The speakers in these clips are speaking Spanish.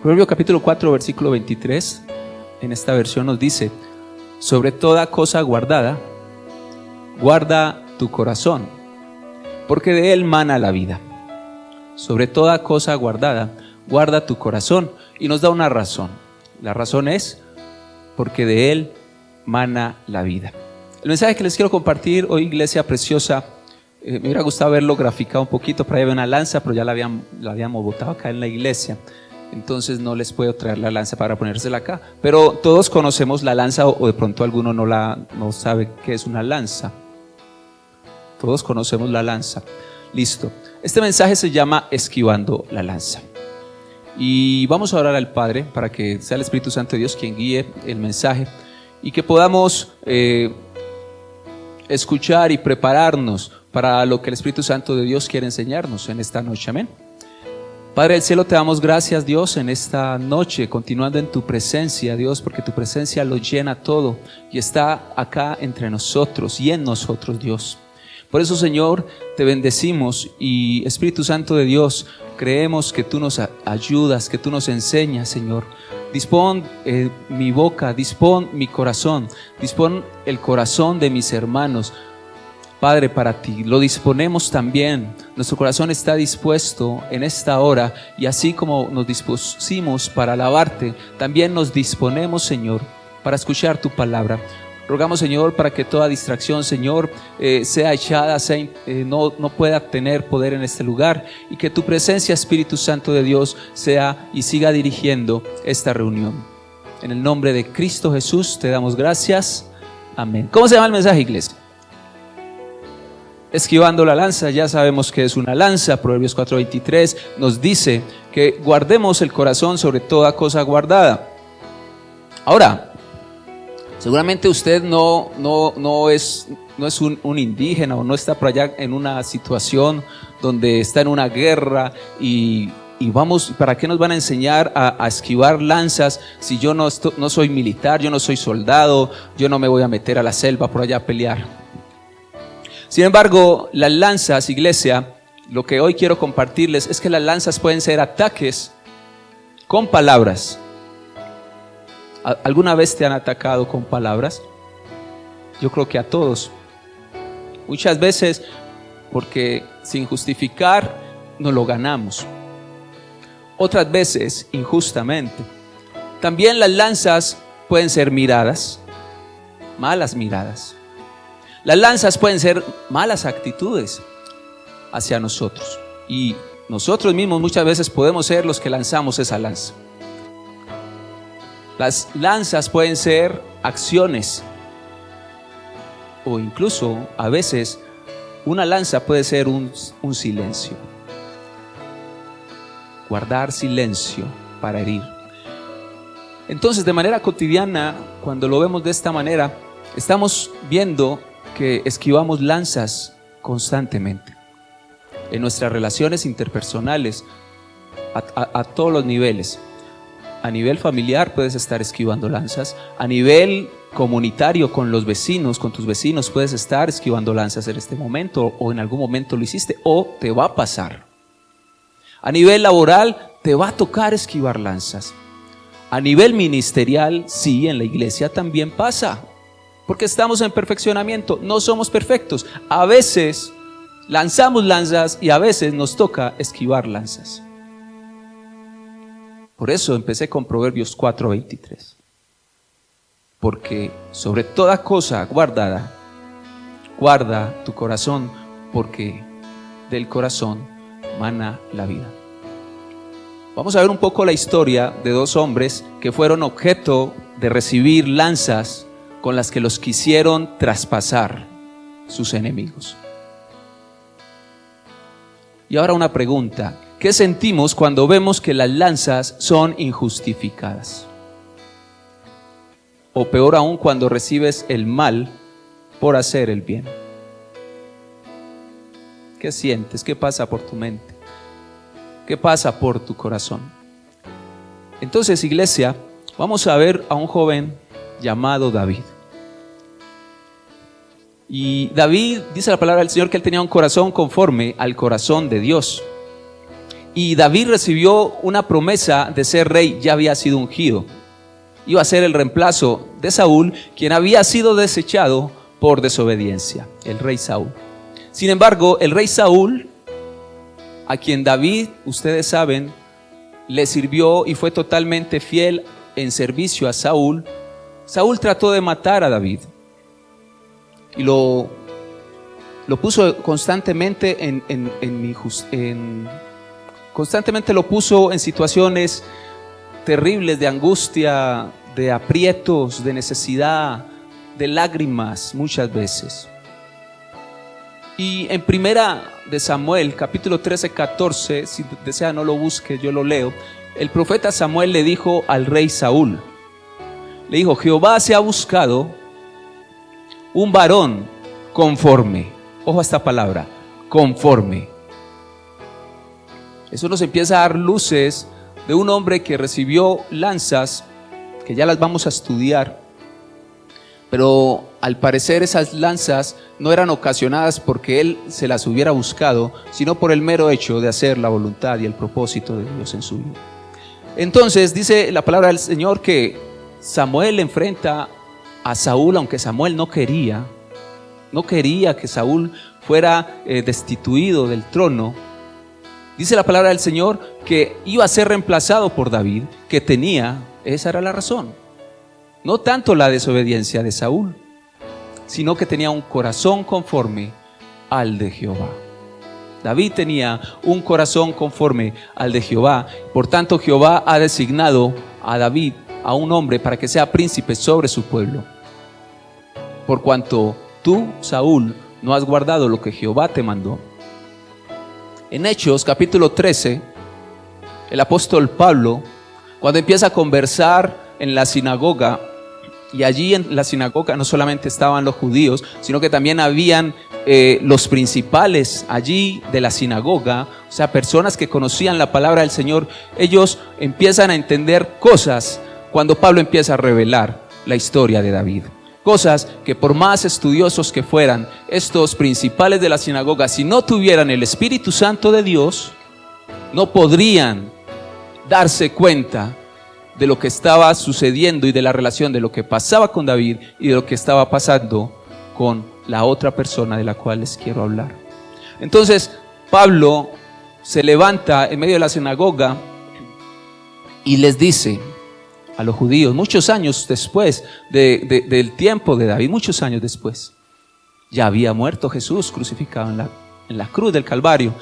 Proverbio capítulo 4, versículo 23, en esta versión nos dice: sobre toda cosa guardada, guarda tu corazón, porque de él mana la vida. Sobre toda cosa guardada, guarda tu corazón. Y nos da una razón. La razón es porque de él mana la vida. El mensaje que les quiero compartir hoy, iglesia preciosa, me hubiera gustado verlo graficado un poquito, pero ahí había una lanza, pero ya la habíamos botado acá en la iglesia. Entonces no les puedo traer la lanza para ponérsela acá. Pero todos conocemos la lanza, o de pronto alguno no sabe qué es una lanza. Todos conocemos la lanza. Listo. Este mensaje se llama Esquivando la lanza. Y vamos a orar al Padre para que sea el Espíritu Santo de Dios quien guíe el mensaje y que podamos escuchar y prepararnos para lo que el Espíritu Santo de Dios quiere enseñarnos en esta noche. Amén. Padre del cielo, te damos gracias, Dios, en esta noche, continuando en tu presencia, Dios, porque tu presencia lo llena todo y está acá entre nosotros y en nosotros, Dios. Por eso, Señor, te bendecimos y Espíritu Santo de Dios, creemos que tú nos ayudas, que tú nos enseñas, Señor. Dispón mi boca, dispón mi corazón, dispón el corazón de mis hermanos, Padre, para ti. Lo disponemos también. Nuestro corazón está dispuesto en esta hora, y así como nos dispusimos para alabarte, también nos disponemos, Señor, para escuchar tu palabra. Rogamos, Señor, para que toda distracción, Señor, sea echada, no pueda tener poder en este lugar, y que tu presencia, Espíritu Santo de Dios, sea y siga dirigiendo esta reunión. En el nombre de Cristo Jesús te damos gracias. Amén. ¿Cómo se llama el mensaje, iglesia? Esquivando la lanza. Ya sabemos que es una lanza. Proverbios 4:23 nos dice que guardemos el corazón sobre toda cosa guardada. Ahora, seguramente usted no es un indígena, o no está por allá en una situación donde está en una guerra y vamos, ¿para qué nos van a enseñar a esquivar lanzas si yo no soy militar, yo no soy soldado, yo no me voy a meter a la selva por allá a pelear? Sin embargo, las lanzas, iglesia, lo que hoy quiero compartirles es que las lanzas pueden ser ataques con palabras. ¿Alguna vez te han atacado con palabras? Yo creo que a todos. Muchas veces porque sin justificar nos lo ganamos. Otras veces injustamente. También las lanzas pueden ser miradas, malas miradas. Las lanzas pueden ser malas actitudes hacia nosotros. Y nosotros mismos muchas veces podemos ser los que lanzamos esa lanza. Las lanzas pueden ser acciones, o incluso a veces una lanza puede ser un silencio. Guardar silencio para herir. Entonces, de manera cotidiana, cuando lo vemos de esta manera, estamos viendo que esquivamos lanzas constantemente en nuestras relaciones interpersonales a todos los niveles. A nivel familiar puedes estar esquivando lanzas. A nivel comunitario, con los vecinos, con tus vecinos, puedes estar esquivando lanzas en este momento, o en algún momento lo hiciste, o te va a pasar. A nivel laboral te va a tocar esquivar lanzas. A nivel ministerial, sí, en la iglesia también pasa, porque estamos en perfeccionamiento, no somos perfectos. A veces lanzamos lanzas y a veces nos toca esquivar lanzas. Por eso empecé con Proverbios 4:23. Porque sobre toda cosa guardada, guarda tu corazón, porque del corazón mana la vida. Vamos a ver un poco la historia de dos hombres que fueron objeto de recibir lanzas con las que los quisieron traspasar sus enemigos. Y ahora una pregunta: ¿qué sentimos cuando vemos que las lanzas son injustificadas? O peor aún, cuando recibes el mal por hacer el bien. ¿Qué sientes? ¿Qué pasa por tu mente? ¿Qué pasa por tu corazón? Entonces, iglesia, vamos a ver a un joven llamado David. Y David, dice la palabra del Señor, que él tenía un corazón conforme al corazón de Dios. y David recibió una promesa de ser rey, ya había sido ungido. Iba a ser el reemplazo de Saúl, quien había sido desechado por desobediencia, el rey Saúl. Sin embargo, el rey Saúl, a quien David, ustedes saben, le sirvió y fue totalmente fiel en servicio a Saúl, Saúl trató de matar a David y lo puso constantemente constantemente lo puso en situaciones terribles de angustia, de aprietos, de necesidad, de lágrimas muchas veces. Y en primera de Samuel, capítulo 13, 14, si desea no lo busque, yo lo leo. El profeta Samuel le dijo al rey Saúl, le dijo: Jehová se ha buscado un varón conforme. Ojo a esta palabra, conforme. Eso nos empieza a dar luces de un hombre que recibió lanzas, que ya las vamos a estudiar, pero al parecer esas lanzas no eran ocasionadas porque él se las hubiera buscado, sino por el mero hecho de hacer la voluntad y el propósito de Dios en su vida. Entonces dice la palabra del Señor que Samuel enfrenta a Saúl, aunque Samuel no quería que Saúl fuera destituido del trono. Dice la palabra del Señor que iba a ser reemplazado por David, que tenía, esa era la razón, no tanto la desobediencia de Saúl, sino que tenía un corazón conforme al de Jehová. David tenía un corazón conforme al de Jehová. Por tanto, Jehová ha designado a David, a un hombre, para que sea príncipe sobre su pueblo. Por cuanto tú, Saúl, no has guardado lo que Jehová te mandó. En Hechos, capítulo 13, el apóstol Pablo, cuando empieza a conversar en la sinagoga, y allí en la sinagoga no solamente estaban los judíos, sino que también habían los principales allí de la sinagoga, o sea, personas que conocían la palabra del Señor. Ellos empiezan a entender cosas cuando Pablo empieza a revelar la historia de David. Cosas que por más estudiosos que fueran estos principales de la sinagoga, si no tuvieran el Espíritu Santo de Dios, no podrían darse cuenta de lo que estaba sucediendo y de la relación de lo que pasaba con David y de lo que estaba pasando con la otra persona de la cual les quiero hablar. Entonces Pablo se levanta en medio de la sinagoga y les dice a los judíos, muchos años después del tiempo de David, muchos años después, ya había muerto Jesús crucificado en la cruz del Calvario.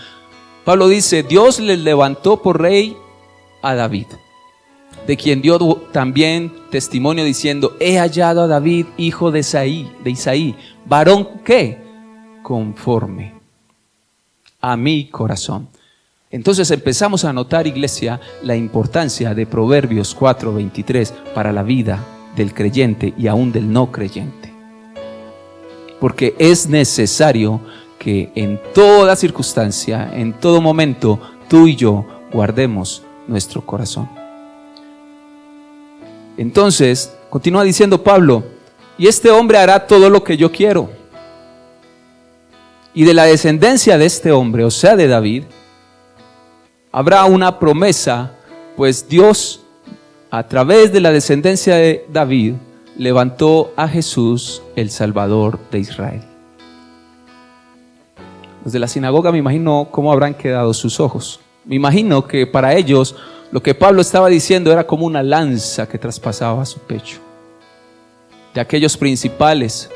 Pablo dice: Dios le levantó por rey a David, de quien dio también testimonio diciendo: he hallado a David, hijo de Isaí, varón que conforme a mi corazón. Entonces empezamos a notar, iglesia, la importancia de Proverbios 4:23 para la vida del creyente y aún del no creyente. Porque es necesario que en toda circunstancia, en todo momento, tú y yo guardemos nuestro corazón. Entonces, continúa diciendo Pablo: y este hombre hará todo lo que yo quiero. Y de la descendencia de este hombre, o sea, de David, habrá una promesa, pues Dios, a través de la descendencia de David, levantó a Jesús, el Salvador de Israel. Los de la sinagoga, me imagino cómo habrán quedado sus ojos. Me imagino que para ellos lo que Pablo estaba diciendo era como una lanza que traspasaba su pecho. De aquellos principales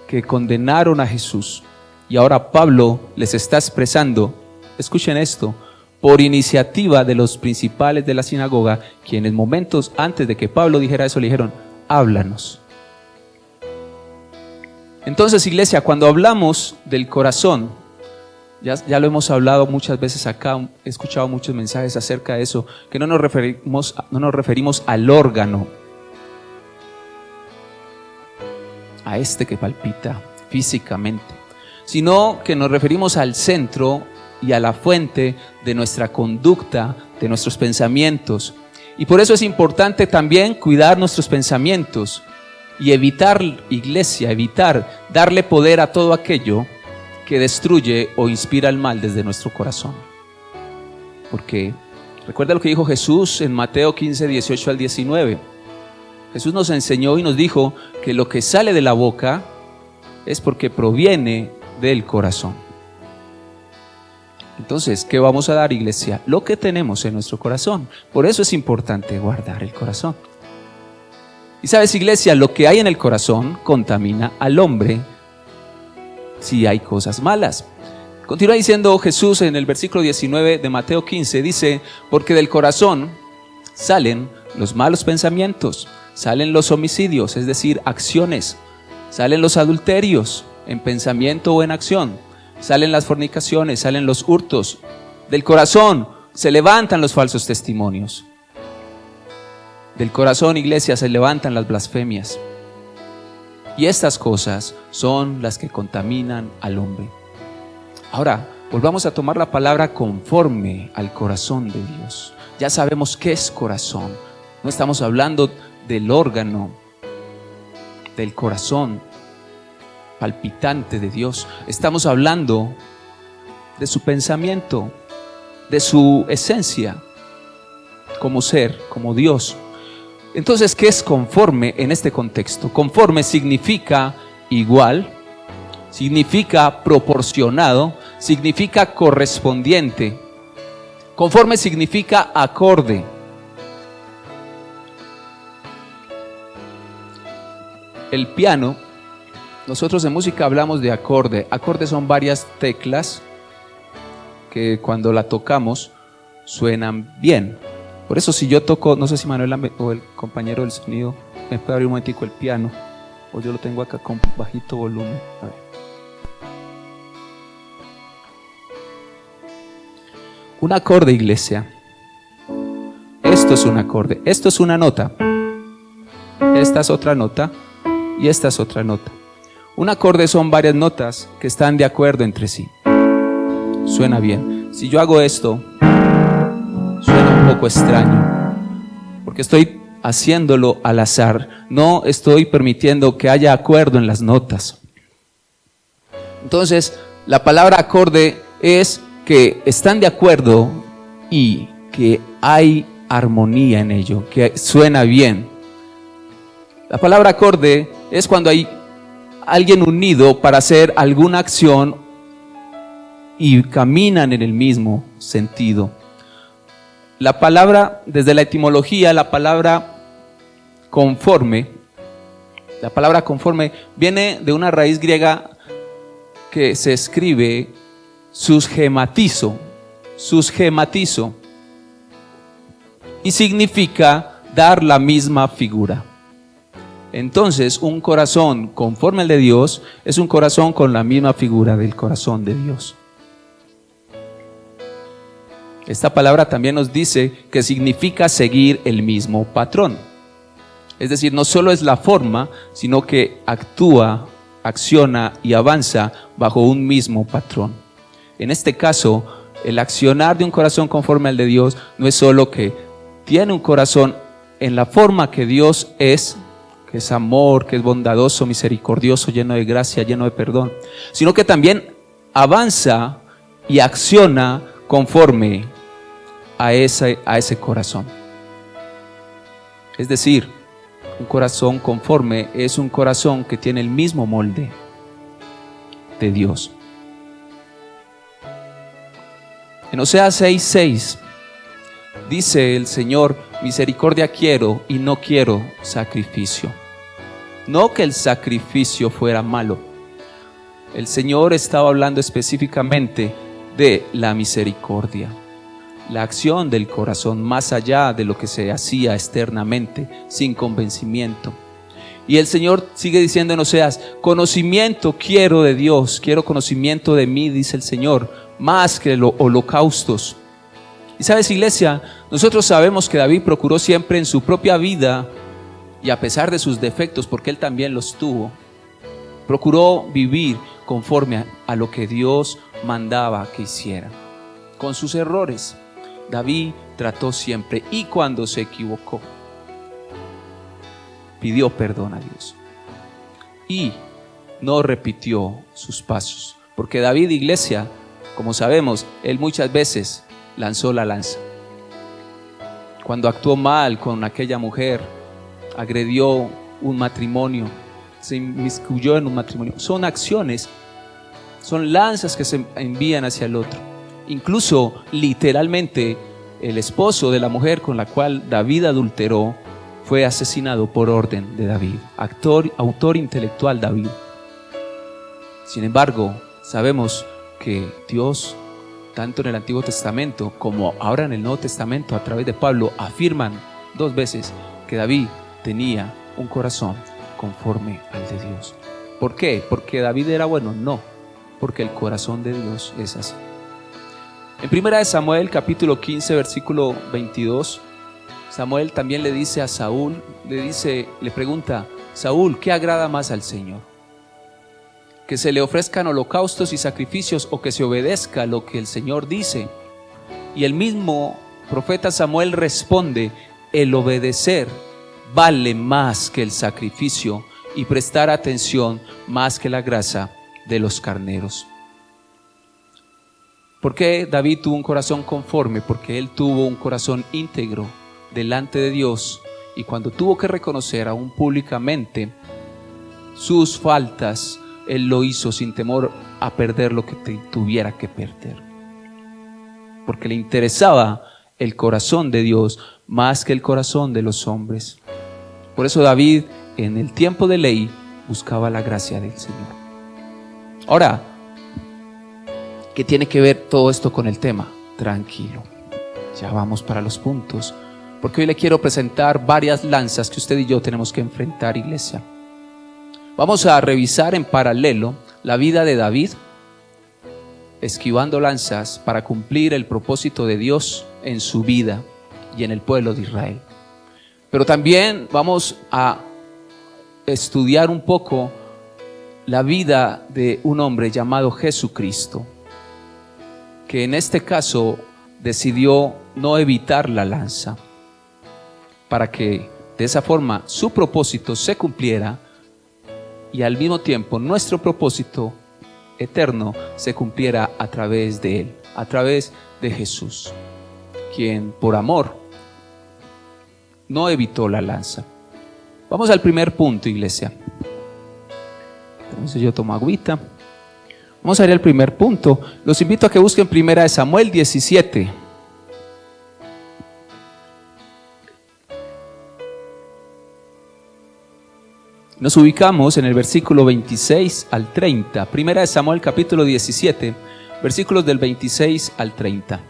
que condenaron a Jesús. Y ahora Pablo les está expresando, escuchen esto, por iniciativa de los principales de la sinagoga, quienes momentos antes de que Pablo dijera eso le dijeron: háblanos. Entonces, iglesia, cuando hablamos del corazón, ya lo hemos hablado muchas veces acá, he escuchado muchos mensajes acerca de eso, que no nos referimos al órgano, a este que palpita físicamente, sino que nos referimos al centro y a la fuente de nuestra conducta, de nuestros pensamientos. Y por eso es importante también cuidar nuestros pensamientos y evitar, iglesia, evitar darle poder a todo aquello que destruye o inspira el mal desde nuestro corazón. porque recuerda lo que dijo Jesús en Mateo 15, 18 al 19. Jesús nos enseñó y nos dijo que lo que sale de la boca es porque proviene del corazón. Entonces, ¿qué vamos a dar, iglesia? Lo que tenemos en nuestro corazón. Por eso es importante guardar el corazón. Y sabes, iglesia, lo que hay en el corazón contamina al hombre si hay cosas malas. Continúa diciendo Jesús en el versículo 19 de Mateo 15, dice, porque del corazón salen los malos pensamientos, salen los homicidios, es decir, acciones, salen los adulterios en pensamiento o en acción, salen las fornicaciones, salen los hurtos. Del corazón se levantan los falsos testimonios. Del corazón, iglesia, se levantan las blasfemias. Y estas cosas son las que contaminan al hombre. Ahora, volvamos a tomar la palabra conforme al corazón de Dios. Ya sabemos qué es corazón. No estamos hablando del órgano, del corazón palpitante de Dios. Estamos hablando de su pensamiento, de su esencia como ser, como Dios. Entonces, ¿qué es conforme en este contexto? Conforme significa igual, significa proporcionado, significa correspondiente. Conforme significa acorde. El piano, nosotros en música hablamos de acorde. Acordes son varias teclas que cuando la tocamos suenan bien. Por eso si yo toco, no sé si Manuela o el compañero del sonido me puede abrir un momentico el piano, o yo lo tengo acá con bajito volumen. A ver. Un acorde, iglesia. Esto es un acorde. Esto es una nota. Esta es otra nota. Y esta es otra nota. Un acorde son varias notas que están de acuerdo entre sí. Suena bien. Si yo hago esto, suena un poco extraño, porque estoy haciéndolo al azar. No estoy permitiendo que haya acuerdo en las notas. Entonces, la palabra acorde es que están de acuerdo y que hay armonía en ello, que suena bien. La palabra acorde es cuando hay alguien unido para hacer alguna acción y caminan en el mismo sentido. La palabra, desde la etimología, la palabra conforme viene de una raíz griega que se escribe susgematizo, y significa dar la misma figura. Entonces, un corazón conforme al de Dios es un corazón con la misma figura del corazón de Dios. Esta palabra también nos dice que significa seguir el mismo patrón. Es decir, no solo es la forma, sino que actúa, acciona y avanza bajo un mismo patrón. En este caso, el accionar de un corazón conforme al de Dios no es solo que tiene un corazón en la forma que Dios es, que es amor, que es bondadoso, misericordioso, lleno de gracia, lleno de perdón, sino que también avanza y acciona conforme a ese corazón. Es decir, un corazón conforme es un corazón que tiene el mismo molde de Dios. En Oseas 6:6 dice el Señor: misericordia quiero y no quiero sacrificio. No que el sacrificio fuera malo. El Señor estaba hablando específicamente de la misericordia, la acción del corazón más allá de lo que se hacía externamente, sin convencimiento. Y el Señor sigue diciendo en Oseas: conocimiento quiero de Dios, quiero conocimiento de mí, dice el Señor, más que los holocaustos. Y sabes, iglesia, nosotros sabemos que David procuró siempre en su propia vida, y a pesar de sus defectos, porque él también los tuvo, procuró vivir conforme a lo que Dios mandaba que hiciera. Con sus errores, David trató siempre, y cuando se equivocó, pidió perdón a Dios y no repitió sus pasos. Porque David, iglesia, como sabemos, él muchas veces lanzó la lanza. Cuando actuó mal con aquella mujer, agredió un matrimonio, se inmiscuyó en un matrimonio. Son acciones, son lanzas que se envían hacia el otro. Incluso literalmente el esposo de la mujer con la cual David adulteró fue asesinado por orden de David, autor intelectual David. Sin embargo, sabemos que Dios, tanto en el Antiguo Testamento como ahora en el Nuevo Testamento, a través de Pablo, afirman 2 veces que David tenía un corazón conforme al de Dios. ¿Por qué? ¿Porque David era bueno? No, porque el corazón de Dios es así. En 1 Samuel capítulo 15 versículo 22, Samuel también le dice a Saúl, le pregunta: Saúl, ¿qué agrada más al Señor? ¿Que se le ofrezcan holocaustos y sacrificios o que se obedezca lo que el Señor dice? Y el mismo profeta Samuel responde: el obedecer vale más que el sacrificio y prestar atención más que la grasa de los carneros. ¿Por qué David tuvo un corazón conforme? Porque él tuvo un corazón íntegro delante de Dios, y cuando tuvo que reconocer aún públicamente sus faltas, él lo hizo sin temor a perder lo que tuviera que perder, porque le interesaba el corazón de Dios más que el corazón de los hombres. Por eso David, en el tiempo de ley, buscaba la gracia del Señor. Ahora, ¿qué tiene que ver todo esto con el tema? Tranquilo, ya vamos para los puntos, porque hoy le quiero presentar varias lanzas que usted y yo tenemos que enfrentar, iglesia. Vamos a revisar en paralelo la vida de David, esquivando lanzas para cumplir el propósito de Dios en su vida y en el pueblo de Israel. Pero también vamos a estudiar un poco la vida de un hombre llamado Jesucristo, que en este caso decidió no evitar la lanza, para que de esa forma su propósito se cumpliera y al mismo tiempo nuestro propósito eterno se cumpliera a través de Él, a través de Jesús, quien por amor no evitó la lanza. Vamos al primer punto, iglesia. Entonces yo tomo agüita. Vamos a ir al primer punto. Los invito a que busquen 1 Samuel 17. Nos ubicamos en el versículo 26 al 30. 1 Samuel capítulo 17, versículos del 26 al 30.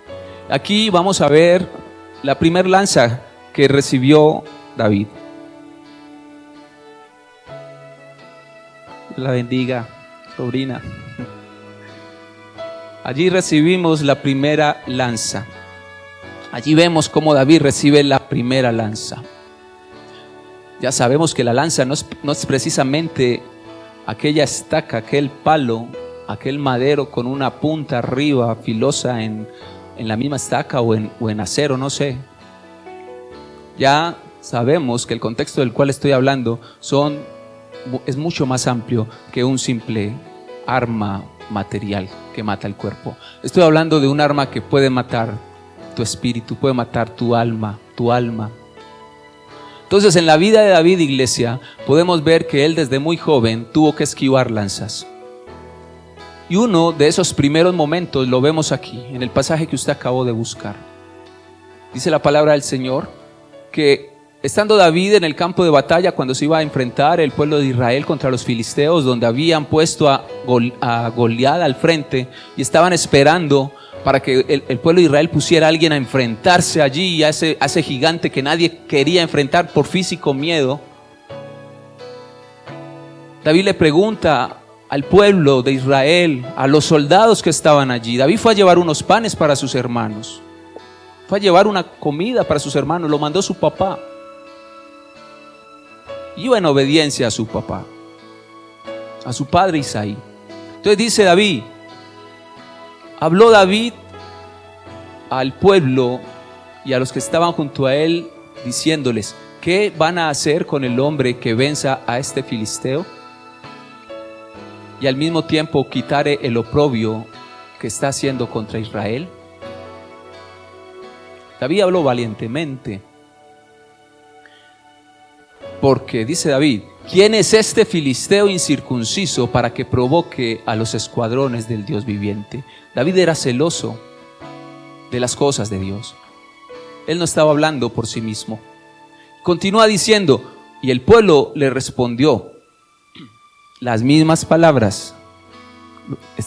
Aquí vamos a ver la primera lanza que recibió David. Dios la bendiga, sobrina. Allí recibimos la primera lanza. Allí vemos cómo David recibe la primera lanza. Ya sabemos que la lanza no es precisamente aquella estaca, aquel palo, aquel madero con una punta arriba filosa en la misma estaca o en acero, no sé. Ya sabemos que el contexto del cual estoy hablando es mucho más amplio que un simple arma material que mata el cuerpo. Estoy hablando de un arma que puede matar tu espíritu, puede matar tu alma. Entonces, en la vida de David, iglesia, podemos ver que él desde muy joven tuvo que esquivar lanzas. Y uno de esos primeros momentos lo vemos aquí, en el pasaje que usted acabó de buscar. Dice la palabra del Señor que estando David en el campo de batalla cuando se iba a enfrentar el pueblo de Israel contra los filisteos, donde habían puesto a Goliat al frente y estaban esperando para que el pueblo de Israel pusiera a alguien a enfrentarse allí, a ese gigante que nadie quería enfrentar por físico miedo. David le pregunta al pueblo de Israel, a los soldados que estaban allí. David fue a llevar unos panes para sus hermanos, fue a llevar una comida para sus hermanos, lo mandó su papá. Iba en obediencia a su papá, a su padre Isaí. Entonces dice David, habló David al pueblo y a los que estaban junto a él, diciéndoles: ¿qué van a hacer con el hombre que venza a este filisteo? Y al mismo tiempo quitare el oprobio que está haciendo contra Israel. David habló valientemente. Porque dice David, ¿quién es este filisteo incircunciso para que provoque a los escuadrones del Dios viviente? David era celoso de las cosas de Dios. Él no estaba hablando por sí mismo. Continúa diciendo, y el pueblo le respondió las mismas palabras.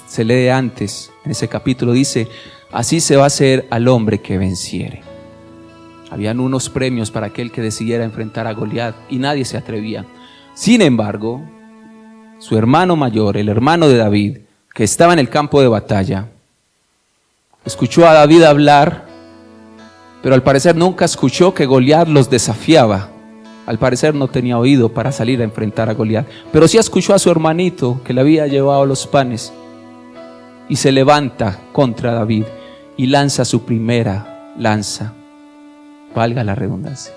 Se lee antes, en ese capítulo dice, así se va a hacer al hombre que venciere. Habían unos premios para aquel que decidiera enfrentar a Goliat y nadie se atrevía. Sin embargo, su hermano mayor, el hermano de David, que estaba en el campo de batalla, escuchó a David hablar, pero al parecer nunca escuchó que Goliat los desafiaba. Al parecer no tenía oído para salir a enfrentar a Goliat, pero sí escuchó a su hermanito que le había llevado los panes y se levanta contra David y lanza su primera lanza. Valga la redundancia.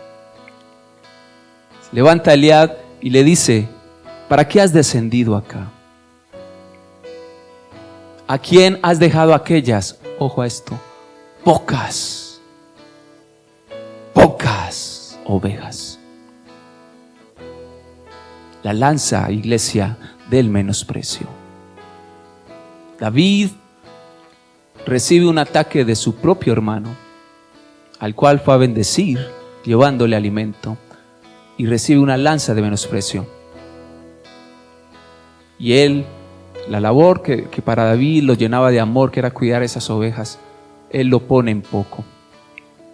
Levanta a Eliab y le dice, ¿para qué has descendido acá? ¿A quién has dejado aquellas? Ojo a esto, pocas ovejas. La lanza, iglesia, del menosprecio. David recibe un ataque de su propio hermano, al cual fue a bendecir, llevándole alimento, y recibe una lanza de menosprecio. Y él, la labor que para David lo llenaba de amor, que era cuidar esas ovejas, él lo pone en poco,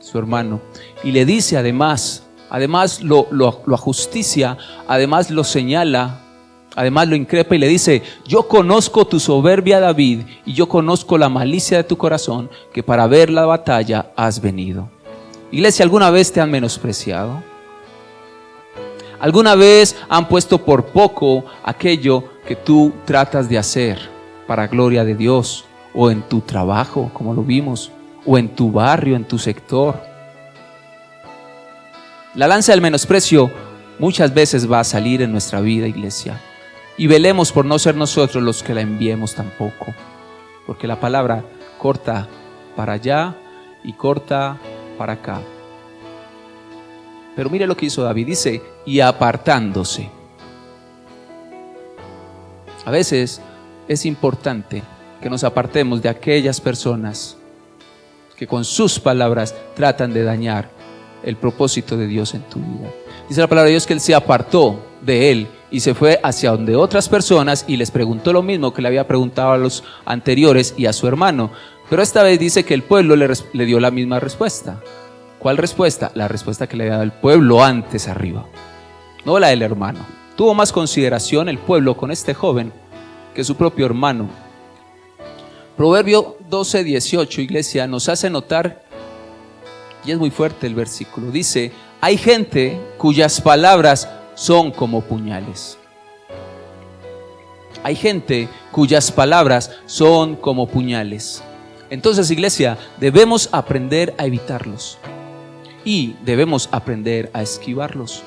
su hermano, y le dice además lo ajusticia, además lo señala, además lo increpa y le dice, yo conozco tu soberbia, David, y yo conozco la malicia de tu corazón, que para ver la batalla has venido. Iglesia, ¿alguna vez te han menospreciado? ¿Alguna vez han puesto por poco aquello que tú tratas de hacer para gloria de Dios? O en tu trabajo, como lo vimos, o en tu barrio, en tu sector. La lanza del menosprecio muchas veces va a salir en nuestra vida, iglesia. Y velemos por no ser nosotros los que la enviemos tampoco. Porque la palabra corta para allá y corta para acá. Pero mire lo que hizo David, dice, y apartándose. A veces es importante que nos apartemos de aquellas personas que con sus palabras tratan de dañar el propósito de Dios en tu vida. Dice la palabra de Dios que él se apartó de él y se fue hacia donde otras personas y les preguntó lo mismo que le había preguntado a los anteriores y a su hermano. Pero esta vez dice que el pueblo le dio la misma respuesta. ¿Cuál respuesta? La respuesta que le había dado el pueblo antes arriba, no la del hermano. Tuvo más consideración el pueblo con este joven que su propio hermano. Proverbio 12:18, iglesia, nos hace notar, y es muy fuerte el versículo, dice, hay gente cuyas palabras son como puñales. Hay gente cuyas palabras son como puñales. Entonces, iglesia, debemos aprender a evitarlos y debemos aprender a esquivarlos.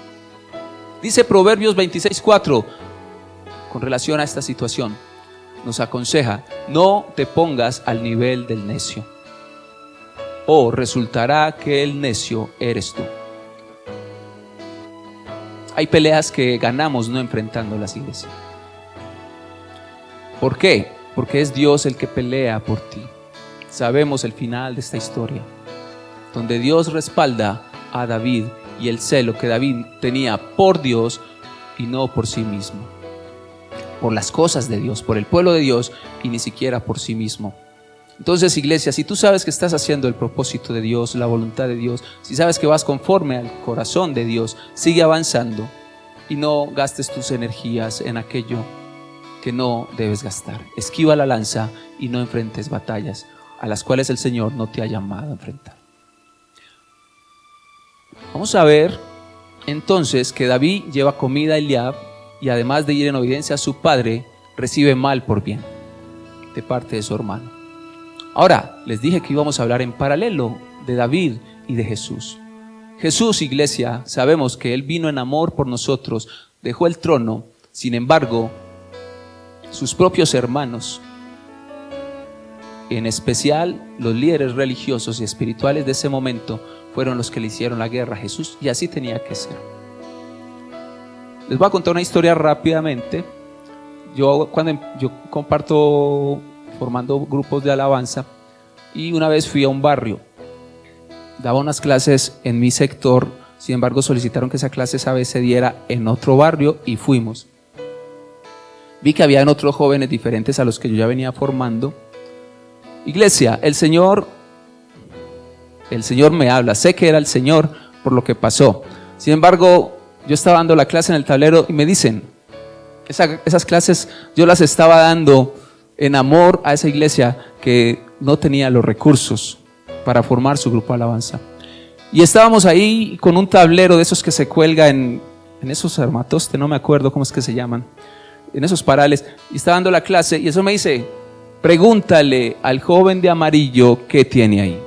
Dice Proverbios 26:4, con relación a esta situación, nos aconseja, no te pongas al nivel del necio, o resultará que el necio eres tú. Hay peleas que ganamos no enfrentándolas, iglesia. ¿Por qué? Porque es Dios el que pelea por ti. Sabemos el final de esta historia, donde Dios respalda a David y el celo que David tenía por Dios y no por sí mismo, por las cosas de Dios, por el pueblo de Dios y ni siquiera por sí mismo. Entonces, iglesia, si tú sabes que estás haciendo el propósito de Dios, la voluntad de Dios, si sabes que vas conforme al corazón de Dios, sigue avanzando y no gastes tus energías en aquello que no debes gastar. Esquiva la lanza y no enfrentes batallas a las cuales el Señor no te ha llamado a enfrentar. Vamos a ver entonces que David lleva comida a Eliab y además de ir en obediencia a su padre, recibe mal por bien de parte de su hermano. Ahora, les dije que íbamos a hablar en paralelo de David y de Jesús. Jesús, iglesia, sabemos que Él vino en amor por nosotros, dejó el trono, sin embargo, sus propios hermanos en especial los líderes religiosos y espirituales de ese momento fueron los que le hicieron la guerra a Jesús, y así tenía que ser. Les voy a contar una historia rápidamente. Yo comparto formando grupos de alabanza, y una vez fui a un barrio, daba unas clases en mi sector, sin embargo solicitaron que esa clase esa vez se diera en otro barrio y fuimos. Vi que habían otros jóvenes diferentes a los que yo ya venía formando. Iglesia, el Señor me habla, sé que era el Señor por lo que pasó. Sin embargo, yo estaba dando la clase en el tablero y me dicen, esas clases yo las estaba dando en amor a esa iglesia que no tenía los recursos para formar su grupo de alabanza. Y estábamos ahí con un tablero de esos que se cuelga en esos armatoste, no me acuerdo cómo es que se llaman, en esos parales, y estaba dando la clase y eso me dice, pregúntale al joven de amarillo qué tiene ahí.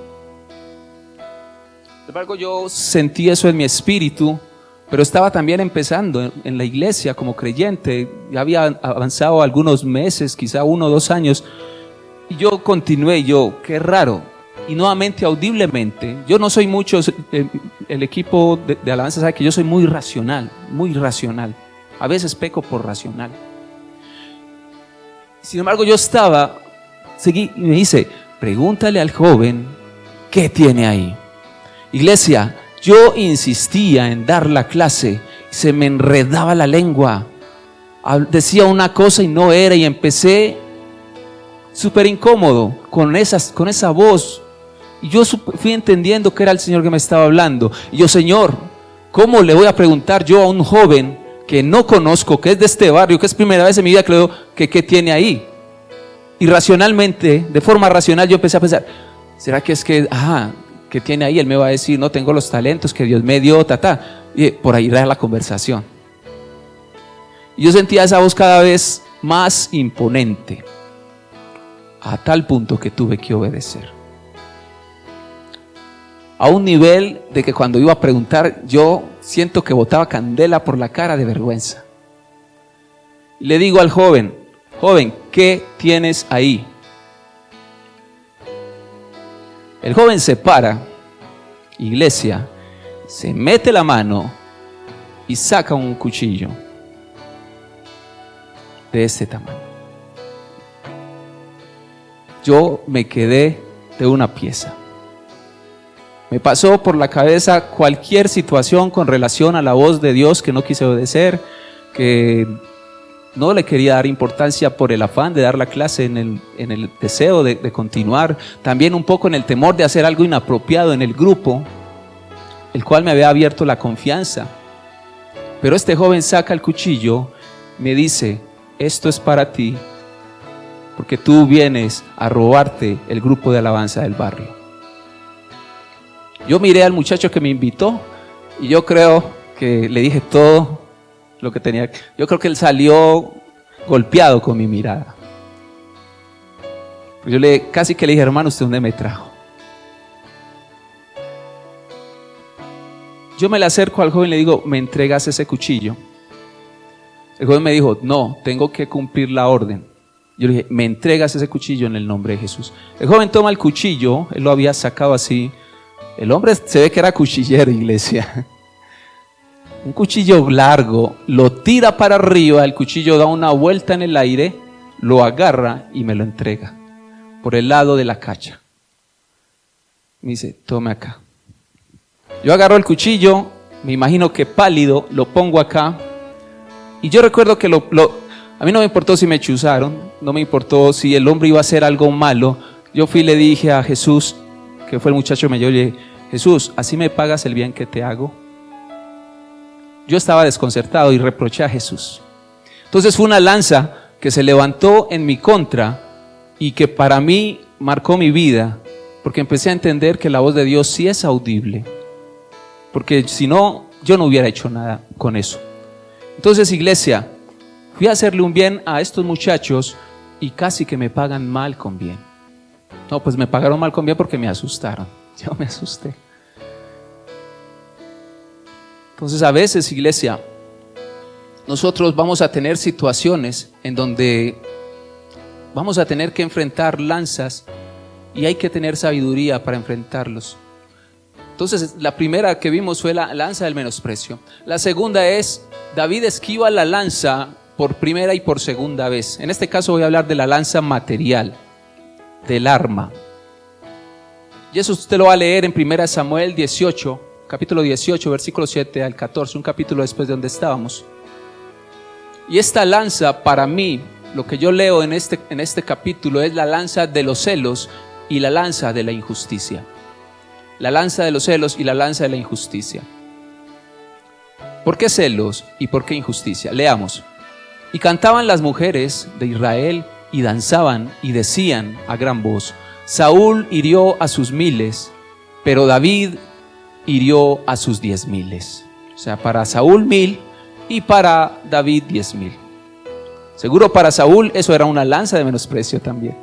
Sin embargo, yo sentí eso en mi espíritu, pero estaba también empezando en la iglesia como creyente, ya había avanzado algunos meses, quizá 1 o 2 años, y yo continué, qué raro, y nuevamente audiblemente, yo no soy mucho, el equipo de alabanza sabe que yo soy muy racional, a veces peco por racional. Sin embargo, yo seguí y me dice, pregúntale al joven qué tiene ahí. Iglesia, yo insistía en dar la clase, se me enredaba la lengua, decía una cosa y no era, y empecé súper incómodo con esa voz, y yo fui entendiendo que era el Señor que me estaba hablando, y yo, Señor, ¿cómo le voy a preguntar yo a un joven que no conozco, que es de este barrio, que es primera vez en mi vida que le veo, que qué tiene ahí? Y racionalmente, de forma racional, yo empecé a pensar, ¿será que es que, ¿qué tiene ahí? Él me va a decir, no tengo los talentos que Dios me dio, y por ahí era la conversación. Y yo sentía esa voz cada vez más imponente, a tal punto que tuve que obedecer. A un nivel de que cuando iba a preguntar, yo siento que botaba candela por la cara de vergüenza. Y le digo al joven, ¿qué tienes ahí? El joven se para, iglesia, se mete la mano y saca un cuchillo de este tamaño. Yo me quedé de una pieza. Me pasó por la cabeza cualquier situación con relación a la voz de Dios que no quise obedecer, que no le quería dar importancia por el afán de dar la clase, en el deseo de continuar, también un poco en el temor de hacer algo inapropiado en el grupo, el cual me había abierto la confianza. Pero este joven saca el cuchillo, me dice, esto es para ti, porque tú vienes a robarte el grupo de alabanza del barrio. Yo miré al muchacho que me invitó y yo creo que le dije todo lo que tenía. Yo creo que él salió golpeado con mi mirada. Yo casi que le dije, hermano, ¿usted dónde me trajo? Yo me le acerco al joven y le digo, ¿me entregas ese cuchillo? El joven me dijo, no, tengo que cumplir la orden. Yo le dije, ¿me entregas ese cuchillo en el nombre de Jesús? El joven toma el cuchillo, él lo había sacado así. El hombre se ve que era cuchillero, iglesia. Un cuchillo largo, lo tira para arriba, el cuchillo da una vuelta en el aire, lo agarra y me lo entrega por el lado de la cacha. Me dice, tome acá. Yo agarro el cuchillo, me imagino que pálido, lo pongo acá. Y yo recuerdo que a mí no me importó si me chuzaron, no me importó si el hombre iba a hacer algo malo. Yo fui y le dije a Jesús, que fue el muchacho mayor, le dije, Jesús, ¿así me pagas el bien que te hago? Yo estaba desconcertado y reproché a Jesús. Entonces fue una lanza que se levantó en mi contra y que para mí marcó mi vida, porque empecé a entender que la voz de Dios sí es audible, porque si no, yo no hubiera hecho nada con eso. Entonces, iglesia, fui a hacerle un bien a estos muchachos y casi que me pagan mal con bien. No, pues me pagaron mal con bien porque me asustaron. Yo me asusté. Entonces, a veces, iglesia, nosotros vamos a tener situaciones en donde vamos a tener que enfrentar lanzas y hay que tener sabiduría para enfrentarlos. Entonces, la primera que vimos fue la lanza del menosprecio. La segunda es, David esquiva la lanza por primera y por segunda vez. En este caso voy a hablar de la lanza material, del arma. Y eso usted lo va a leer en 1 Samuel 18, capítulo 18, versículo 7 al 14, un capítulo después de donde estábamos. Y esta lanza, para mí, lo que yo leo en este capítulo es la lanza de los celos y la lanza de la injusticia. La lanza de los celos y la lanza de la injusticia. ¿Por qué celos y por qué injusticia? Leamos. Y cantaban las mujeres de Israel y danzaban y decían a gran voz: Saúl hirió a sus 1000, pero David hirió a sus 10,000. O sea, para Saúl 1000 y para David 10,000. Seguro para Saúl eso era una lanza de menosprecio también.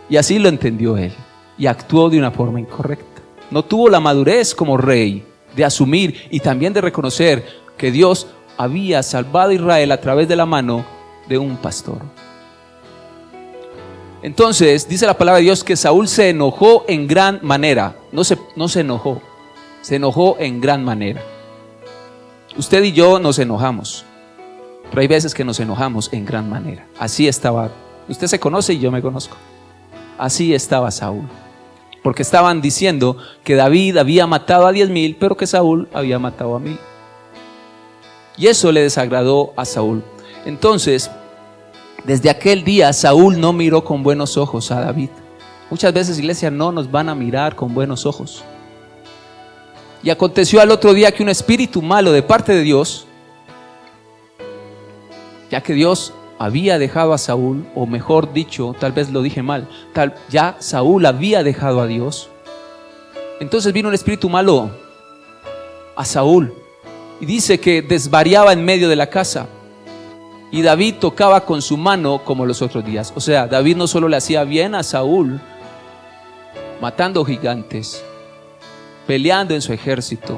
Y así lo entendió él y actuó de una forma incorrecta. No tuvo la madurez como rey de asumir y también de reconocer que Dios había salvado a Israel a través de la mano de un pastor. Entonces dice la palabra de Dios que Saúl se enojó en gran manera. No se enojó, se enojó en gran manera. Usted y yo nos enojamos, pero hay veces que nos enojamos en gran manera. Así estaba, usted se conoce y yo me conozco. Así estaba Saúl, porque estaban diciendo que David había matado a 10,000, pero que Saúl había matado a 1000. Y eso le desagradó a Saúl. Entonces, desde aquel día Saúl no miró con buenos ojos a David. Muchas veces, iglesia, no nos van a mirar con buenos ojos. Y aconteció al otro día que un espíritu malo de parte de Dios, ya que Dios había dejado a Saúl, o mejor dicho, tal vez lo dije mal, ya Saúl había dejado a Dios. Entonces vino un espíritu malo a Saúl y dice que desvariaba en medio de la casa. Y David tocaba con su mano como los otros días. O sea, David no solo le hacía bien a Saúl, matando gigantes, peleando en su ejército,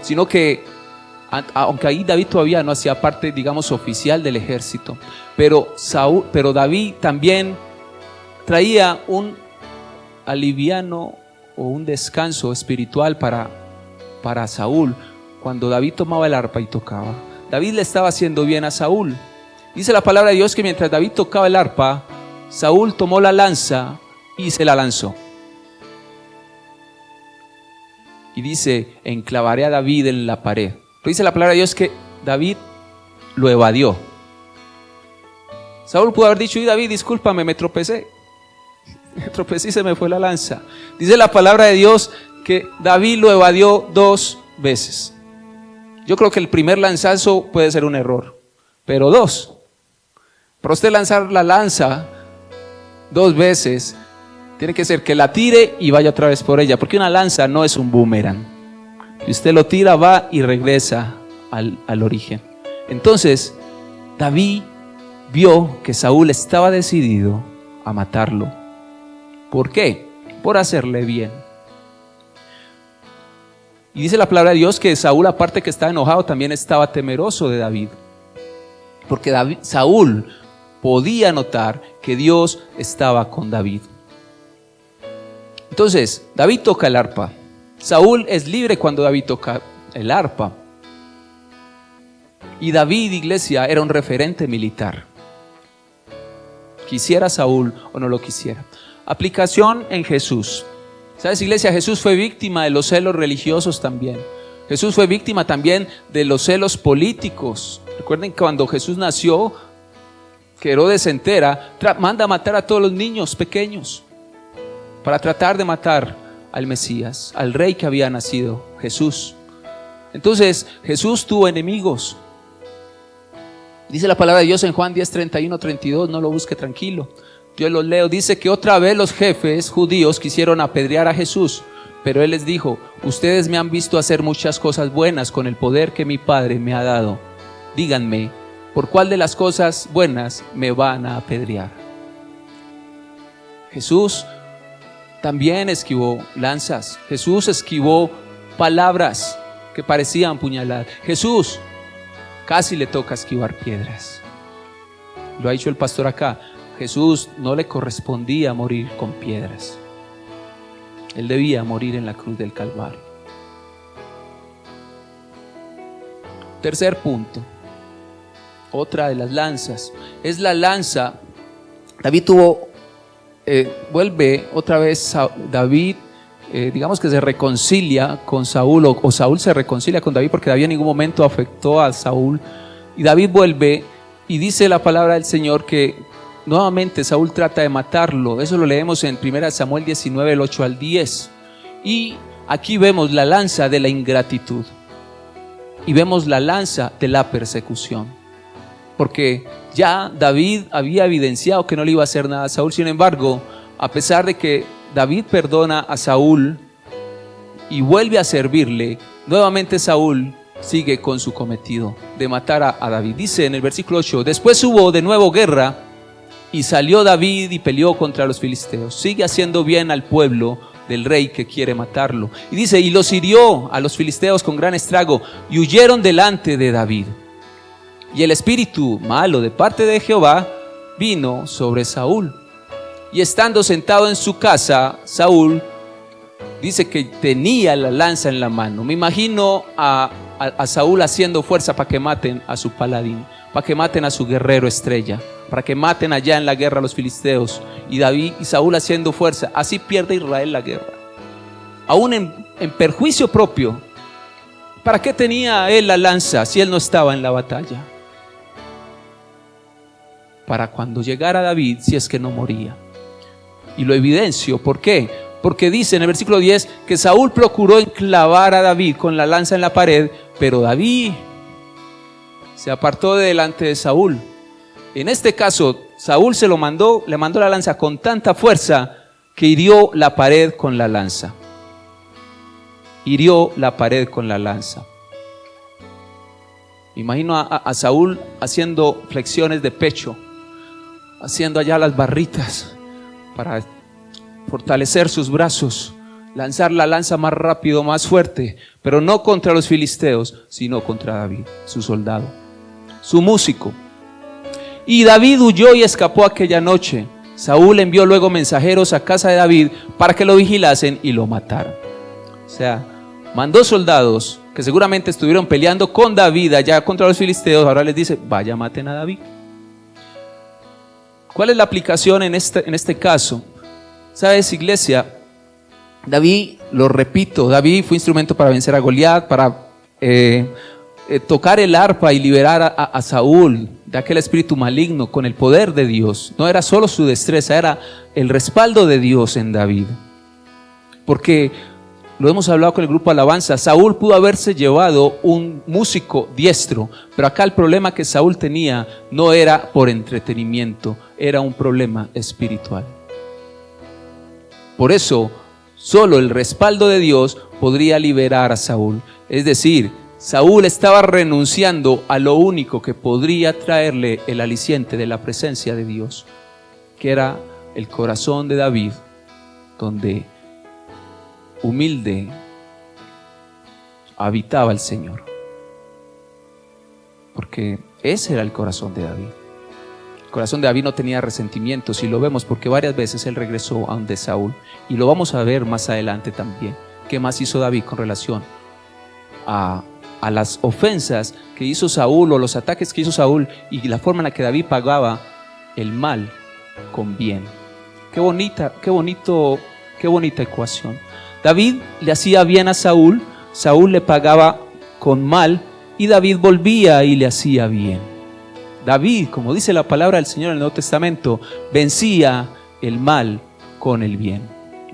sino que, aunque ahí David todavía no hacía parte, digamos, oficial del ejército, pero David también traía un aliviano o un descanso espiritual para Saúl cuando David tomaba el arpa y tocaba. David le estaba haciendo bien a Saúl. Dice la palabra de Dios que mientras David tocaba el arpa, Saúl tomó la lanza y se la lanzó. Y dice: enclavaré a David en la pared. Pero dice la palabra de Dios que David lo evadió. Saúl pudo haber dicho: y David, discúlpame, me tropecé y se me fue la lanza. Dice la palabra de Dios que David lo evadió 2 veces. Yo creo que el primer lanzazo puede ser un error, pero 2. Para usted lanzar la lanza 2 veces, tiene que ser que la tire y vaya otra vez por ella, porque una lanza no es un boomerang. Si usted lo tira, va y regresa al origen. Entonces, David vio que Saúl estaba decidido a matarlo. ¿Por qué? Por hacerle bien. Y dice la palabra de Dios que Saúl, aparte que estaba enojado, también estaba temeroso de David. Porque Saúl podía notar que Dios estaba con David. Entonces, David toca el arpa. Saúl es libre cuando David toca el arpa. Y David, iglesia, era un referente militar. Quisiera Saúl o no lo quisiera. Aplicación en Jesús. ¿Sabes, iglesia? Jesús fue víctima de los celos religiosos también. Jesús fue víctima también de los celos políticos. Recuerden que cuando Jesús nació, que Herodes se entera, manda a matar a todos los niños pequeños para tratar de matar al Mesías, al rey que había nacido, Jesús. Entonces, Jesús tuvo enemigos. Dice la palabra de Dios en Juan 10, 31, 32, no lo busque, tranquilo. Yo lo leo, dice que otra vez los jefes judíos quisieron apedrear a Jesús, pero él les dijo: ustedes me han visto hacer muchas cosas buenas con el poder que mi Padre me ha dado. Díganme, ¿por cuál de las cosas buenas me van a apedrear? Jesús también esquivó lanzas. Jesús esquivó palabras que parecían puñalar. Jesús casi le toca esquivar piedras. Lo ha dicho el pastor acá. Jesús no le correspondía morir con piedras. Él debía morir en la cruz del Calvario. Tercer punto, otra de las lanzas, es la lanza. David vuelve otra vez, David, digamos que se reconcilia con Saúl, o Saúl se reconcilia con David, porque David en ningún momento afectó a Saúl, y David vuelve y dice la palabra del Señor que nuevamente Saúl trata de matarlo. Eso lo leemos en 1 Samuel 19, el 8 al 10, y aquí vemos la lanza de la ingratitud, y vemos la lanza de la persecución, porque ya David había evidenciado que no le iba a hacer nada a Saúl. Sin embargo, a pesar de que David perdona a Saúl y vuelve a servirle, nuevamente Saúl sigue con su cometido de matar a David. Dice en el versículo 8: después hubo de nuevo guerra y salió David y peleó contra los filisteos. Sigue haciendo bien al pueblo del rey que quiere matarlo. Y dice: y los hirió a los filisteos con gran estrago y huyeron delante de David. Y el espíritu malo de parte de Jehová vino sobre Saúl. Y estando sentado en su casa, Saúl dice que tenía la lanza en la mano. Me imagino a Saúl haciendo fuerza para que maten a su paladín, para que maten a su guerrero estrella, para que maten allá en la guerra a los filisteos. Y David y Saúl haciendo fuerza. Así pierde Israel la guerra, aún en perjuicio propio. ¿Para qué tenía él la lanza si él no estaba en la batalla? Para cuando llegara David, si es que no moría. Y lo evidencio, ¿por qué? Porque dice en el versículo 10 que Saúl procuró enclavar a David con la lanza en la pared, pero David se apartó de delante de Saúl. En este caso, Saúl le mandó la lanza con tanta fuerza que hirió la pared con la lanza. Hirió la pared con la lanza. Imagino a Saúl haciendo flexiones de pecho, haciendo allá las barritas para fortalecer sus brazos, lanzar la lanza más rápido, más fuerte, pero no contra los filisteos, sino contra David, su soldado, su músico. Y David huyó y escapó aquella noche. Saúl envió luego mensajeros a casa de David para que lo vigilasen y lo mataran. O sea, mandó soldados que seguramente estuvieron peleando con David allá contra los filisteos. Ahora les dice: vaya, maten a David. ¿Cuál es la aplicación en este caso? ¿Sabes, iglesia? David, lo repito, David fue instrumento para vencer a Goliat, para tocar el arpa y liberar a Saúl de aquel espíritu maligno con el poder de Dios. No era solo su destreza, era el respaldo de Dios en David. Porque lo hemos hablado con el grupo Alabanza, Saúl pudo haberse llevado un músico diestro, pero acá el problema que Saúl tenía no era por entretenimiento, era un problema espiritual. Por eso, solo el respaldo de Dios podría liberar a Saúl. Es decir, Saúl estaba renunciando a lo único que podría traerle el aliciente de la presencia de Dios, que era el corazón de David, donde humilde habitaba el Señor. Porque ese era el corazón de David. El corazón de David no tenía resentimientos, y lo vemos porque varias veces él regresó a donde Saúl, y lo vamos a ver más adelante también. ¿Qué más hizo David con relación a las ofensas que hizo Saúl, o los ataques que hizo Saúl, y la forma en la que David pagaba el mal con bien? Qué bonita ecuación. David le hacía bien a Saúl, Saúl le pagaba con mal, y David volvía y le hacía bien. David, como dice la palabra del Señor en el Nuevo Testamento, vencía el mal con el bien.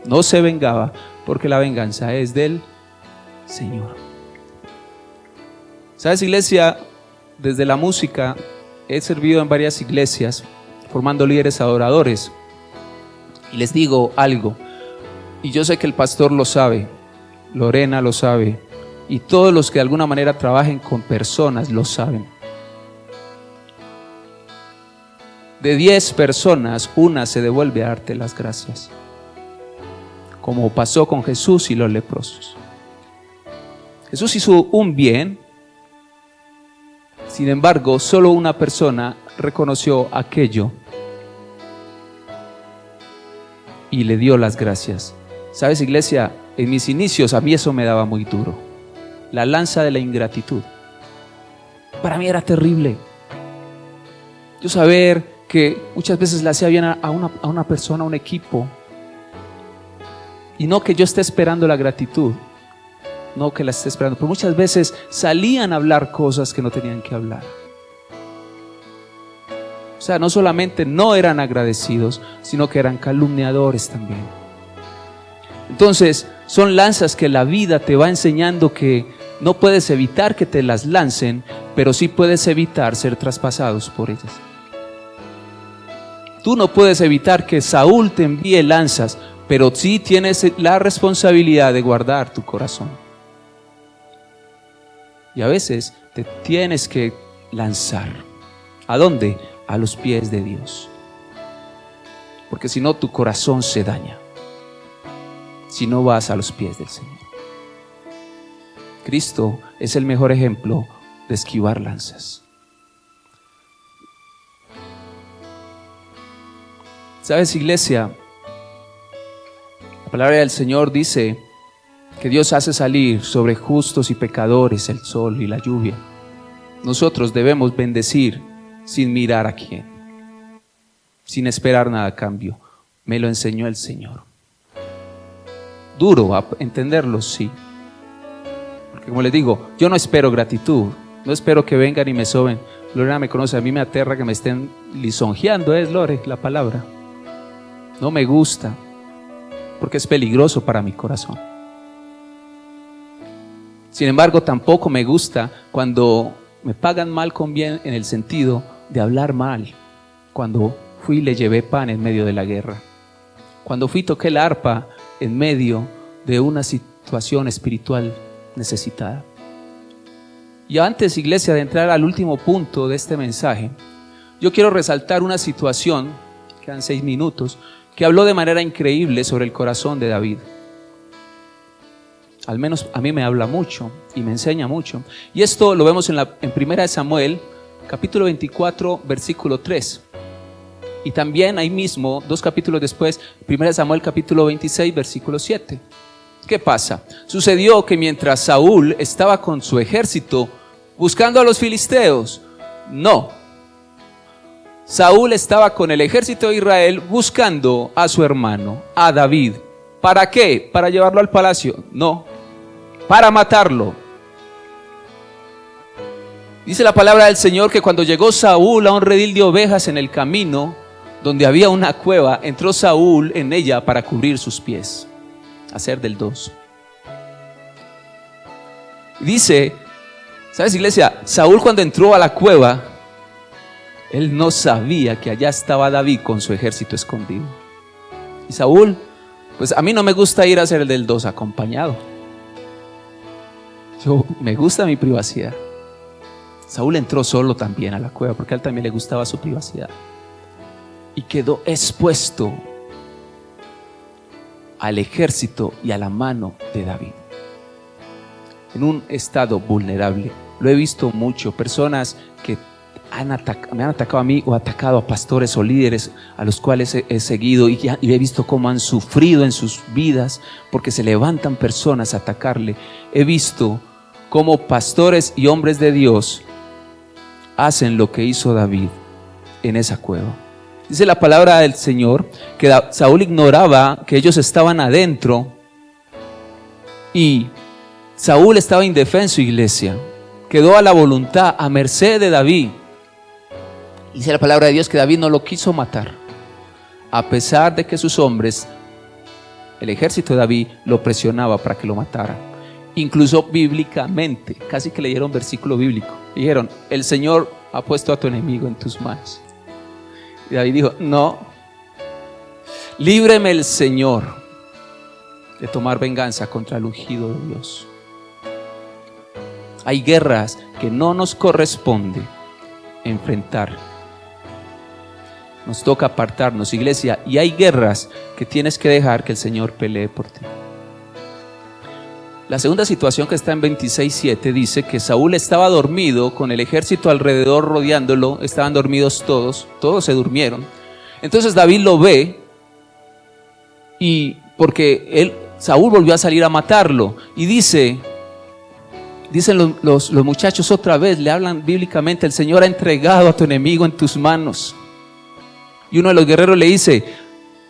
No se vengaba, porque la venganza es del Señor. ¿Sabes, iglesia? Desde la música he servido en varias iglesias formando líderes adoradores, y les digo algo, y yo sé que el pastor lo sabe, Lorena lo sabe, y todos los que de alguna manera trabajen con personas lo saben. De 10 personas, una se devuelve a darte las gracias, como pasó con Jesús y los leprosos. Jesús hizo un bien, sin embargo, solo una persona reconoció aquello y le dio las gracias. ¿Sabes, iglesia? En mis inicios a mí eso me daba muy duro. La lanza de la ingratitud. Para mí era terrible. Yo saber que muchas veces le hacía bien a una persona, a un equipo, y no que yo esté esperando la gratitud, no que la esté esperando, pero muchas veces salían a hablar cosas que no tenían que hablar. O sea, no solamente no eran agradecidos, sino que eran calumniadores también. Entonces, son lanzas que la vida te va enseñando que no puedes evitar que te las lancen, pero sí puedes evitar ser traspasados por ellas. Tú no puedes evitar que Saúl te envíe lanzas, pero sí tienes la responsabilidad de guardar tu corazón. Y a veces te tienes que lanzar. ¿A dónde? A los pies de Dios. Porque si no, tu corazón se daña. Si no vas a los pies del Señor. Cristo es el mejor ejemplo de esquivar lanzas. ¿Sabes, iglesia? La palabra del Señor dice que Dios hace salir sobre justos y pecadores el sol y la lluvia. Nosotros debemos bendecir sin mirar a quién, sin esperar nada a cambio. Me lo enseñó el Señor. Duro a entenderlo, sí. Porque como les digo, yo no espero gratitud, no espero que vengan y me soben. Lorena me conoce, a mí me aterra que me estén lisonjeando, es Lore, la palabra. No me gusta, porque es peligroso para mi corazón. Sin embargo, tampoco me gusta cuando me pagan mal con bien, en el sentido de hablar mal. Cuando fui y le llevé pan en medio de la guerra. Cuando fui y toqué el arpa en medio de una situación espiritual necesitada. Y antes, iglesia, de entrar al último punto de este mensaje, yo quiero resaltar una situación, quedan 6 minutos, que habló de manera increíble sobre el corazón de David. Al menos a mí me habla mucho y me enseña mucho. Y esto lo vemos en 1 Samuel, capítulo 24, versículo 3. Y también ahí mismo, 2 capítulos después, 1 Samuel capítulo 26, versículo 7. ¿Qué pasa? Sucedió que mientras Saúl estaba con su ejército buscando a los filisteos, no. Saúl estaba con el ejército de Israel buscando a su hermano, a David. ¿Para qué? ¿Para llevarlo al palacio? No, para matarlo. Dice la palabra del Señor que cuando llegó Saúl a un redil de ovejas en el camino, donde había una cueva, entró Saúl en ella para cubrir sus pies, hacer del 2. Dice, ¿sabes, iglesia? Saúl cuando entró a la cueva, él no sabía que allá estaba David con su ejército escondido. Y Saúl, pues a mí no me gusta ir a hacer el del 2 acompañado. Me gusta mi privacidad. Saúl entró solo también a la cueva porque a él también le gustaba su privacidad. Y quedó expuesto al ejército y a la mano de David. En un estado vulnerable. Lo he visto mucho. Personas que me han atacado a mí o atacado a pastores o líderes a los cuales he seguido y he visto cómo han sufrido en sus vidas porque se levantan personas a atacarle. He visto cómo pastores y hombres de Dios hacen lo que hizo David en esa cueva. Dice la palabra del Señor que Saúl ignoraba que ellos estaban adentro y Saúl estaba indefenso, iglesia. Quedó a la voluntad, a merced de David. Dice la palabra de Dios que David no lo quiso matar, a pesar de que sus hombres, el ejército de David, lo presionaba para que lo matara. Incluso bíblicamente, casi que leyeron versículo bíblico. Dijeron, el Señor ha puesto a tu enemigo en tus manos. Y David dijo, no, líbreme el Señor de tomar venganza contra el ungido de Dios. Hay guerras que no nos corresponde enfrentar. Nos toca apartarnos, iglesia, y hay guerras que tienes que dejar que el Señor pelee por ti. La segunda situación que está en 26:7 dice que Saúl estaba dormido con el ejército alrededor rodeándolo, estaban dormidos todos se durmieron. Entonces David lo ve y porque Saúl volvió a salir a matarlo. Y dicen los muchachos otra vez, le hablan bíblicamente: el Señor ha entregado a tu enemigo en tus manos. Y uno de los guerreros le dice: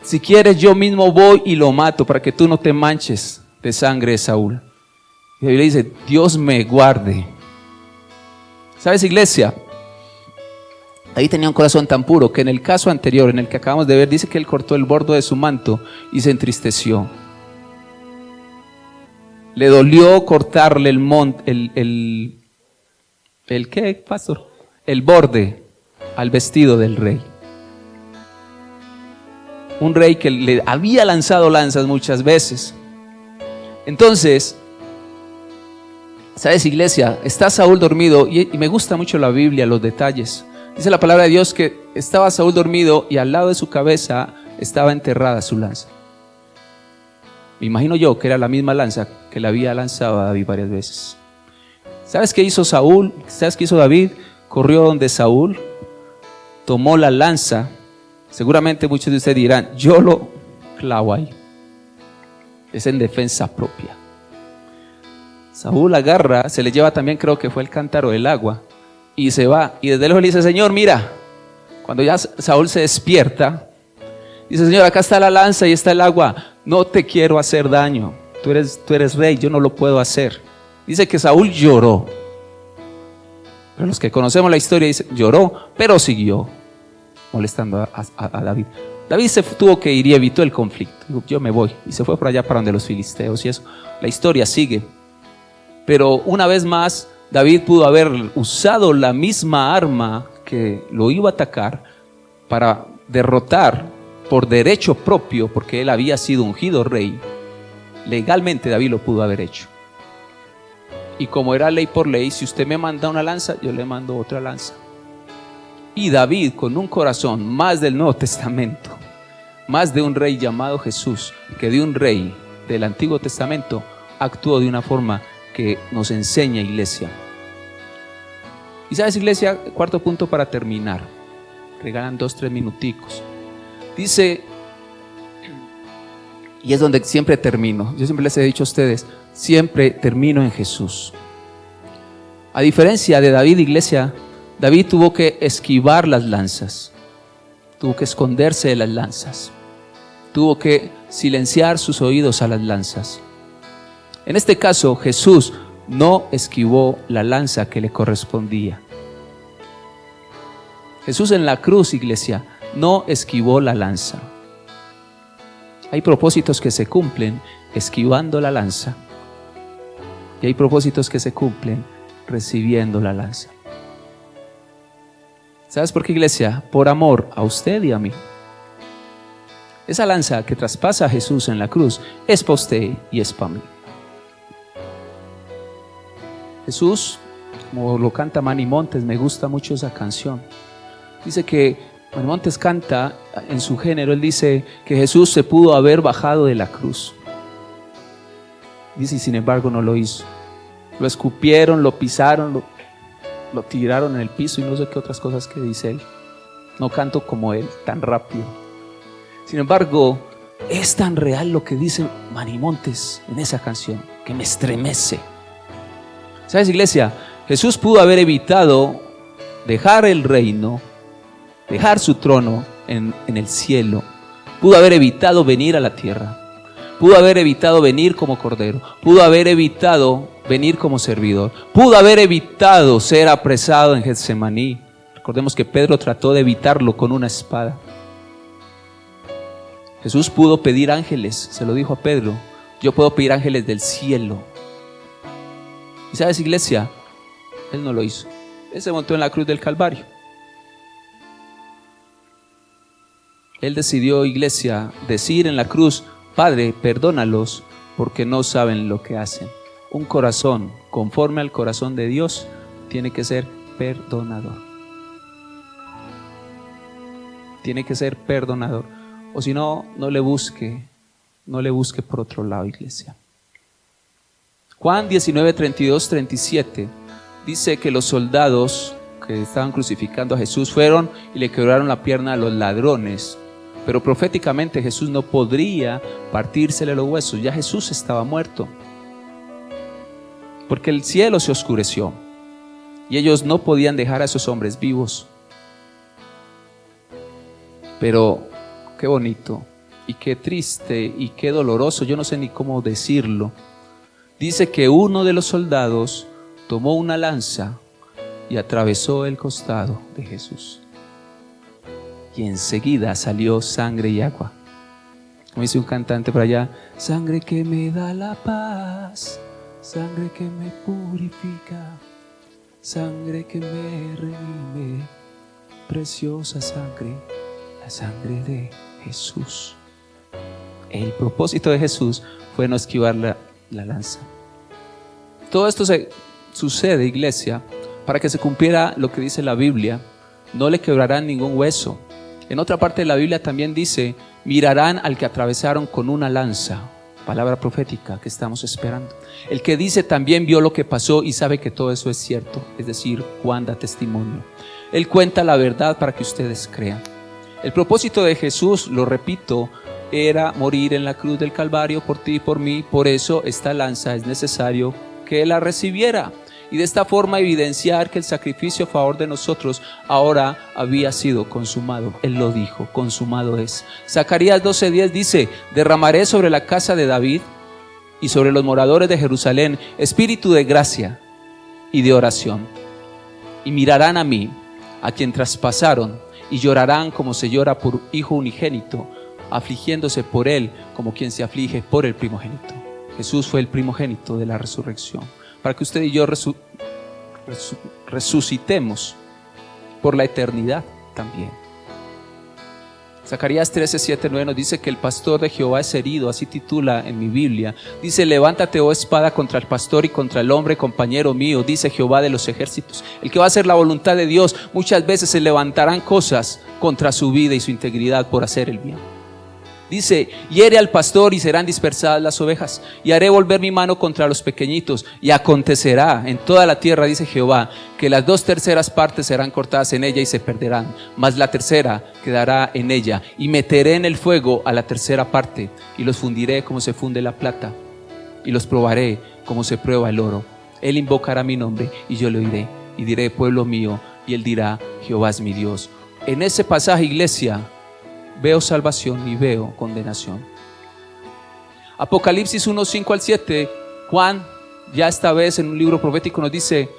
si quieres, yo mismo voy y lo mato para que tú no te manches de sangre de Saúl. Y David le dice: Dios me guarde. ¿Sabes, iglesia? David tenía un corazón tan puro que en el caso anterior, en el que acabamos de ver, dice que él cortó el borde de su manto y se entristeció. Le dolió cortarle el ¿qué, pastor? El borde al vestido del rey. Un rey que le había lanzado lanzas muchas veces. Entonces, ¿sabes, iglesia? Está Saúl dormido y me gusta mucho la Biblia, los detalles. Dice la palabra de Dios que estaba Saúl dormido y al lado de su cabeza estaba enterrada su lanza. Me imagino yo que era la misma lanza que le había lanzado a David varias veces. ¿Sabes qué hizo Saúl? ¿Sabes qué hizo David? Corrió donde Saúl, tomó la lanza. Seguramente muchos de ustedes dirán: yo lo clavo ahí. Es en defensa propia. Saúl agarra, se le lleva también, creo que fue el cántaro del agua, y se va. Y desde lejos le dice: Señor, mira. Cuando ya Saúl se despierta, dice: Señor, acá está la lanza y está el agua. No te quiero hacer daño. Tú eres rey, yo no lo puedo hacer. Dice que Saúl lloró. Pero los que conocemos la historia dicen: lloró, pero siguió molestando a David. David se tuvo que ir y evitó el conflicto. Digo: yo me voy. Y se fue por allá para donde los filisteos y eso. La historia sigue. Pero una vez más, David pudo haber usado la misma arma que lo iba a atacar para derrotar por derecho propio, porque él había sido ungido rey. Legalmente David lo pudo haber hecho. Y como era ley por ley, si usted me manda una lanza, yo le mando otra lanza. Y David, con un corazón más del Nuevo Testamento, más de un rey llamado Jesús que de un rey del Antiguo Testamento, actuó de una forma que nos enseña, iglesia. Y sabes, iglesia, cuarto punto para terminar. Regalan 2-3 minuticos. Dice, y es donde siempre termino. Yo siempre les he dicho a ustedes, siempre termino en Jesús. A diferencia de David, iglesia, David tuvo que esquivar las lanzas. Tuvo que esconderse de las lanzas. Tuvo que silenciar sus oídos a las lanzas. En este caso, Jesús no esquivó la lanza que le correspondía. Jesús en la cruz, iglesia, no esquivó la lanza. Hay propósitos que se cumplen esquivando la lanza. Y hay propósitos que se cumplen recibiendo la lanza. ¿Sabes por qué, iglesia? Por amor a usted y a mí. Esa lanza que traspasa a Jesús en la cruz es para usted y es para mí. Jesús, como lo canta Manny Montes, me gusta mucho esa canción. Dice que Manny Montes canta en su género, él dice que Jesús se pudo haber bajado de la cruz. Dice, y sin embargo no lo hizo. Lo escupieron, lo pisaron, lo tiraron en el piso y no sé qué otras cosas que dice él. No canto como él, tan rápido. Sin embargo, es tan real lo que dice Manny Montes en esa canción, que me estremece. ¿Sabes, iglesia? Jesús pudo haber evitado dejar el reino, dejar su trono en el cielo. Pudo haber evitado venir a la tierra. Pudo haber evitado venir como cordero. Pudo haber evitado venir como servidor. Pudo haber evitado ser apresado en Getsemaní. Recordemos que Pedro trató de evitarlo con una espada. Jesús pudo pedir ángeles, se lo dijo a Pedro: yo puedo pedir ángeles del cielo. ¿Y sabes, iglesia? Él no lo hizo. Él se montó en la cruz del Calvario. Él decidió, iglesia, decir en la cruz: Padre, perdónalos porque no saben lo que hacen. Un corazón conforme al corazón de Dios tiene que ser perdonador. Tiene que ser perdonador. O si no, no le busque por otro lado, iglesia. Juan 19, 32, 37 dice que los soldados que estaban crucificando a Jesús fueron y le quebraron la pierna a los ladrones pero proféticamente Jesús no podría partírsele los huesos, ya Jesús estaba muerto, porque el cielo se oscureció y ellos no podían dejar a esos hombres vivos. Pero qué bonito y qué triste y qué doloroso, yo no sé ni cómo decirlo. Dice que uno de los soldados tomó una lanza y atravesó el costado de Jesús. Y enseguida salió sangre y agua. Como dice un cantante por allá, sangre que me da la paz, sangre que me purifica, sangre que me redime, preciosa sangre, la sangre de Jesús. El propósito de Jesús fue no esquivar la lanza. Todo esto sucede, iglesia, para que se cumpliera lo que dice la Biblia: no le quebrarán ningún hueso. En otra parte de la Biblia también dice: mirarán al que atravesaron con una lanza. Palabra profética que estamos esperando. El que dice también vio lo que pasó y sabe que todo eso es cierto, es decir, Juan da testimonio. Él cuenta la verdad para que ustedes crean. El propósito de Jesús, lo repito, era morir en la cruz del Calvario por ti y por mí. Por eso esta lanza es necesario que Él la recibiera, y de esta forma evidenciar que el sacrificio a favor de nosotros ahora había sido consumado. Él lo dijo: consumado es. Zacarías 12:10 dice: derramaré sobre la casa de David y sobre los moradores de Jerusalén espíritu de gracia y de oración, y mirarán a mí, a quien traspasaron, y llorarán como se llora por hijo unigénito, afligiéndose por él como quien se aflige por el primogénito. Jesús fue el primogénito de la resurrección, para que usted y yo resucitemos por la eternidad también. Zacarías 13:7-9 nos dice que el pastor de Jehová es herido, así titula en mi Biblia. Dice: levántate, oh espada, contra el pastor y contra el hombre compañero mío, dice Jehová de los ejércitos. El que va a hacer la voluntad de Dios, muchas veces se levantarán cosas contra su vida y su integridad por hacer el bien. Dice: hiere al pastor y serán dispersadas las ovejas, y haré volver mi mano contra los pequeñitos, y acontecerá en toda la tierra, dice Jehová, que las 2/3 partes serán cortadas en ella y se perderán, mas la tercera quedará en ella, y meteré en el fuego a la 3/4 parte, y los fundiré como se funde la plata, y los probaré como se prueba el oro. Él invocará mi nombre y yo le oiré, y diré: pueblo mío, y él dirá: Jehová es mi Dios. En ese pasaje, iglesia, veo salvación y veo condenación. Apocalipsis 1:5-7, Juan, ya esta vez en un libro profético, nos dice: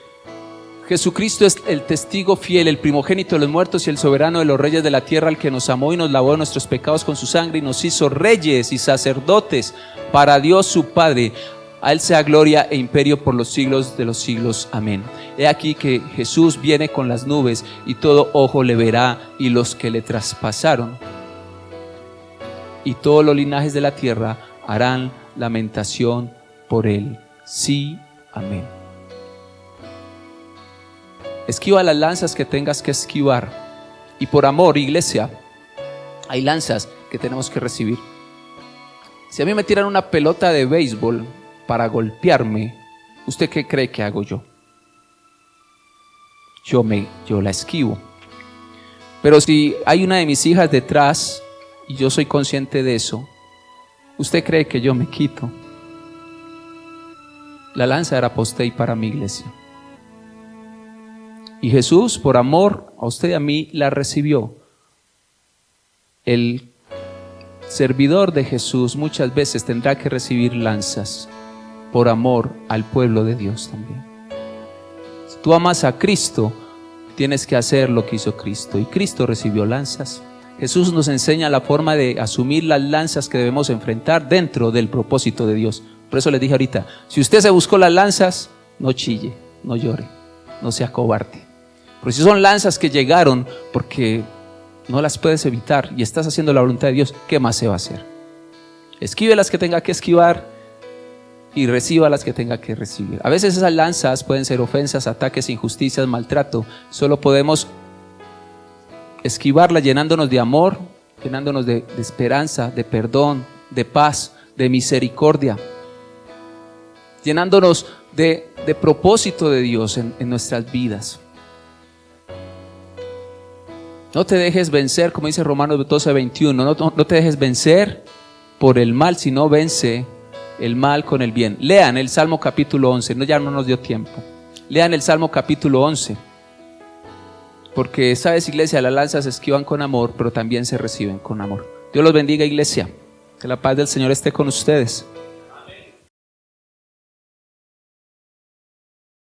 Jesucristo es el testigo fiel, el primogénito de los muertos y el soberano de los reyes de la tierra, el que nos amó y nos lavó de nuestros pecados con su sangre y nos hizo reyes y sacerdotes para Dios su Padre. A Él sea gloria e imperio por los siglos de los siglos. Amén. He aquí que Jesús viene con las nubes y todo ojo le verá, y los que le traspasaron y todos los linajes de la tierra harán lamentación por él. Sí, amén. Esquiva las lanzas que tengas que esquivar. Y por amor, iglesia, hay lanzas que tenemos que recibir. Si a mí me tiran una pelota de béisbol para golpearme, ¿usted qué cree que hago yo? Yo la esquivo. Pero si hay una de mis hijas detrás y yo soy consciente de eso, ¿usted cree que yo me quito? La lanza era para usted y para mi iglesia. Y Jesús, por amor a usted y a mí, la recibió. El servidor de Jesús muchas veces tendrá que recibir lanzas por amor al pueblo de Dios también. Si tú amas a Cristo, tienes que hacer lo que hizo Cristo. Y Cristo recibió lanzas. Jesús nos enseña la forma de asumir las lanzas que debemos enfrentar dentro del propósito de Dios. Por eso les dije ahorita, si usted se buscó las lanzas, no chille, no llore, no sea cobarde. Pero si son lanzas que llegaron porque no las puedes evitar y estás haciendo la voluntad de Dios, ¿qué más se va a hacer? Esquive las que tenga que esquivar y reciba las que tenga que recibir. A veces esas lanzas pueden ser ofensas, ataques, injusticias, maltrato. Solo podemos esquivarla llenándonos de amor, llenándonos de esperanza, de perdón, de paz, de misericordia, llenándonos de propósito de Dios en nuestras vidas. No te dejes vencer, como dice Romanos 12:21, no te dejes vencer por el mal, sino vence el mal con el bien. Lean el Salmo capítulo 11, ya no nos dio tiempo. Lean el Salmo capítulo 11, porque sabes, iglesia, las lanzas se esquivan con amor, pero también se reciben con amor. Dios los bendiga, iglesia, que la paz del Señor esté con ustedes.